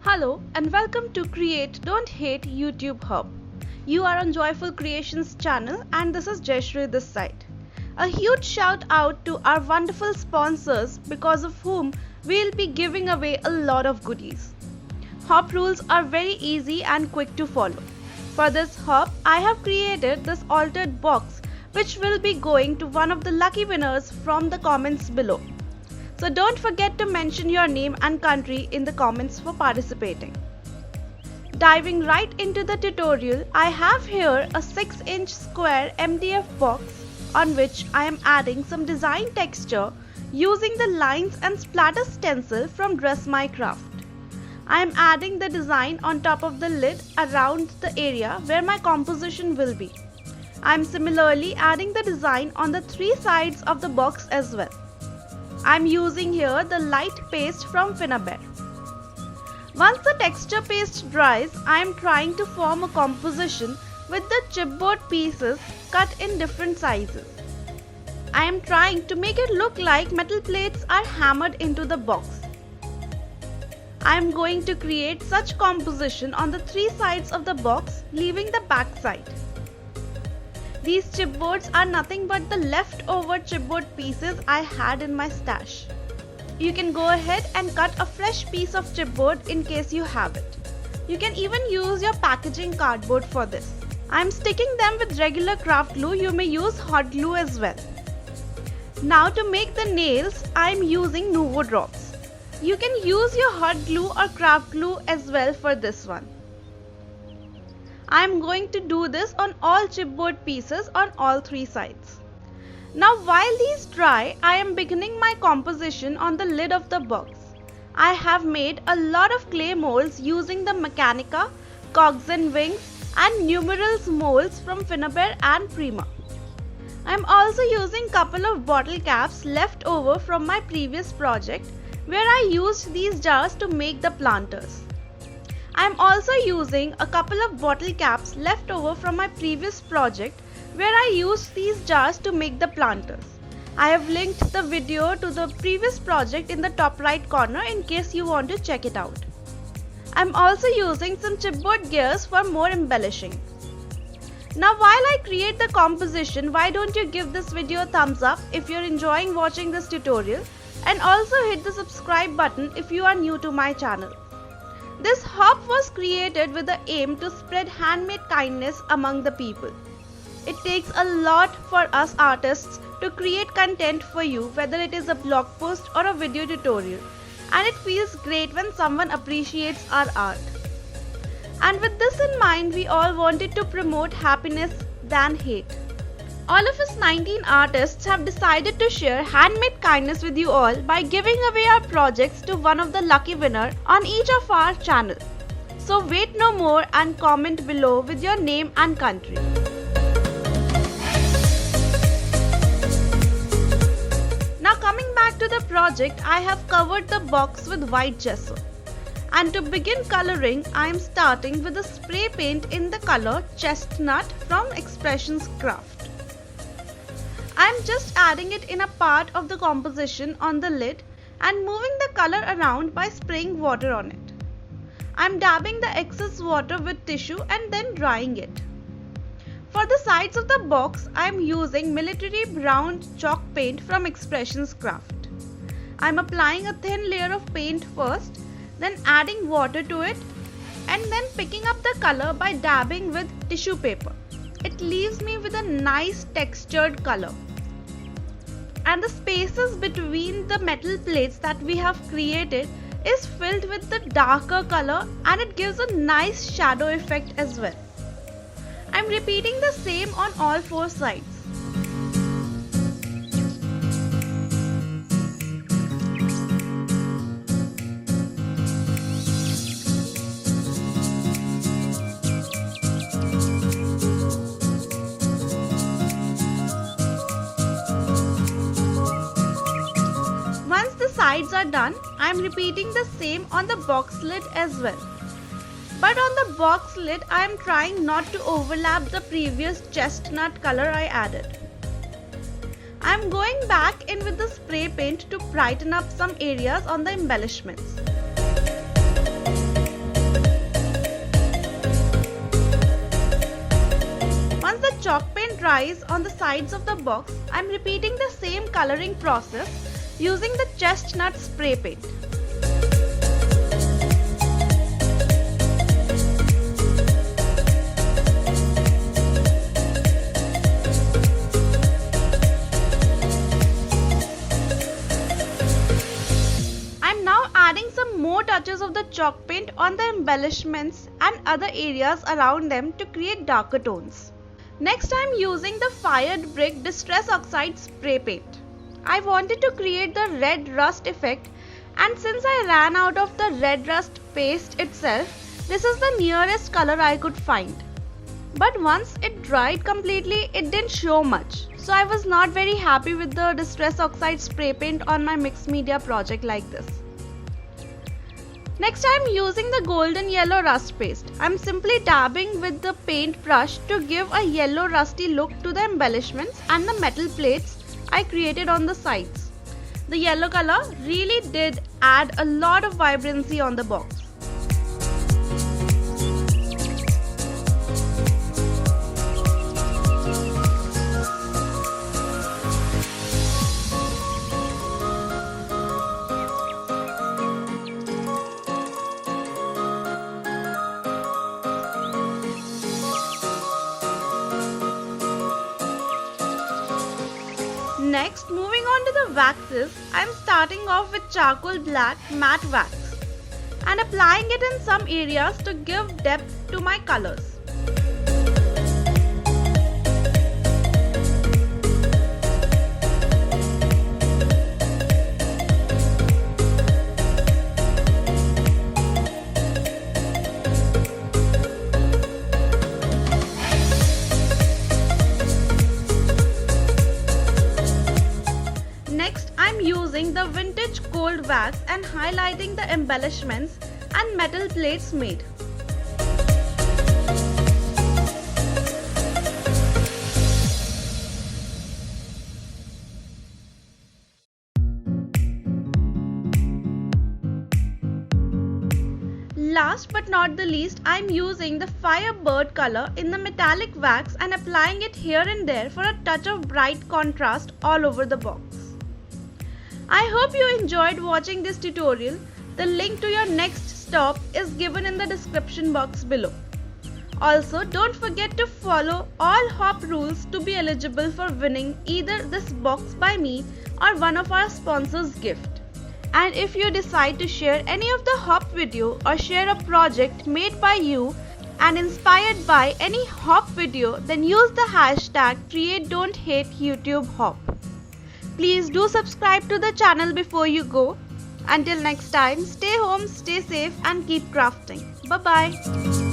Hello and welcome to Create Don't Hate YouTube Hub. You are on Joyful Creations channel and this is Jayashree this side. A huge shout out to our wonderful sponsors because of whom we will be giving away a lot of goodies. Hop rules are very easy and quick to follow. For this hop, I have created this altered box which will be going to one of the lucky winners from the comments below. So don't forget to mention your name and country in the comments for participating. Diving right into the tutorial, I have here a 6-inch square MDF box on which I am adding some design texture using the lines and splatter stencil from Dress My Craft. I am adding the design on top of the lid around the area where my composition will be. I am similarly adding the design on the 3 sides of the box as well. I am using here the light paste from Finnabair. Once the texture paste dries, I am trying to form a composition with the chipboard pieces cut in different sizes. I am trying to make it look like metal plates are hammered into the box. I am going to create such composition on the 3 sides of the box, leaving the back side. These chipboards are nothing but the leftover chipboard pieces I had in my stash. You can go ahead and cut a fresh piece of chipboard in case you have it. You can even use your packaging cardboard for this. I am sticking them with regular craft glue. You may use hot glue as well. Now to make the nails, I am using Nuvo Drops. You can use your hot glue or craft glue as well for this one. I am going to do this on all chipboard pieces on all 3 sides. Now while these dry, I am beginning my composition on the lid of the box. I have made a lot of clay molds using the Mechanica, Cogs and Wings and Numerals molds from Finnabair and Prima. I am also using couple of bottle caps left over from my previous project where I used these jars to make the planters. I am also using a couple of bottle caps left over from my previous project where I used these jars to make the planters. I have linked the video to the previous project in the top right corner in case you want to check it out. I am also using some chipboard gears for more embellishing. Now while I create the composition, why don't you give this video a thumbs up if you are enjoying watching this tutorial, and also hit the subscribe button if you are new to my channel. This hop was created with the aim to spread handmade kindness among the people. It takes a lot for us artists to create content for you, whether it is a blog post or a video tutorial, and it feels great when someone appreciates our art. And with this in mind, we all wanted to promote happiness than hate. All of us 19 artists have decided to share handmade kindness with you all by giving away our projects to one of the lucky winner on each of our channel. So wait no more and comment below with your name and country. Now coming back to the project, I have covered the box with white gesso. And to begin coloring, I am starting with a spray paint in the color Chestnut from Expressions Craft. I am just adding it in a part of the composition on the lid and moving the color around by spraying water on it. I am dabbing the excess water with tissue and then drying it. For the sides of the box, I am using military brown chalk paint from Expressions Craft. I am applying a thin layer of paint first, then adding water to it and then picking up the color by dabbing with tissue paper. It leaves me with a nice textured color. And the spaces between the metal plates that we have created is filled with the darker color and it gives a nice shadow effect as well. I am repeating the same on all 4 sides. Once the sides are done, I am repeating the same on the box lid as well. But on the box lid, I am trying not to overlap the previous chestnut color I added. I am going back in with the spray paint to brighten up some areas on the embellishments. dries on the sides of the box, I am repeating the same coloring process using the chestnut spray paint. Adding some more touches of the chalk paint on the embellishments and other areas around them to create darker tones. Next, I am using the Fired Brick Distress Oxide spray paint. I wanted to create the red rust effect, and since I ran out of the red rust paste itself, this is the nearest color I could find. But once it dried completely, it didn't show much. So I was not very happy with the Distress Oxide spray paint on my mixed media project like this. Next, I am using the golden yellow rust paste. I am simply dabbing with the paint brush to give a yellow rusty look to the embellishments and the metal plates I created on the sides. The yellow color really did add a lot of vibrancy on the box. Next, moving on to the waxes, I am starting off with charcoal black matte wax and applying it in some areas to give depth to my colors. Next, I am using the vintage gold wax and highlighting the embellishments and metal plates made. Last but not the least, I am using the Firebird color in the metallic wax and applying it here and there for a touch of bright contrast all over the box. I hope you enjoyed watching this tutorial. The link to your next stop is given in the description box below. Also, don't forget to follow all hop rules to be eligible for winning either this box by me or one of our sponsors' gift. And if you decide to share any of the hop video or share a project made by you and inspired by any hop video, then use the hashtag #CreateDon'tHateYouTubeHop. Please do subscribe to the channel before you go. Until next time, stay home, stay safe and keep crafting. Bye bye.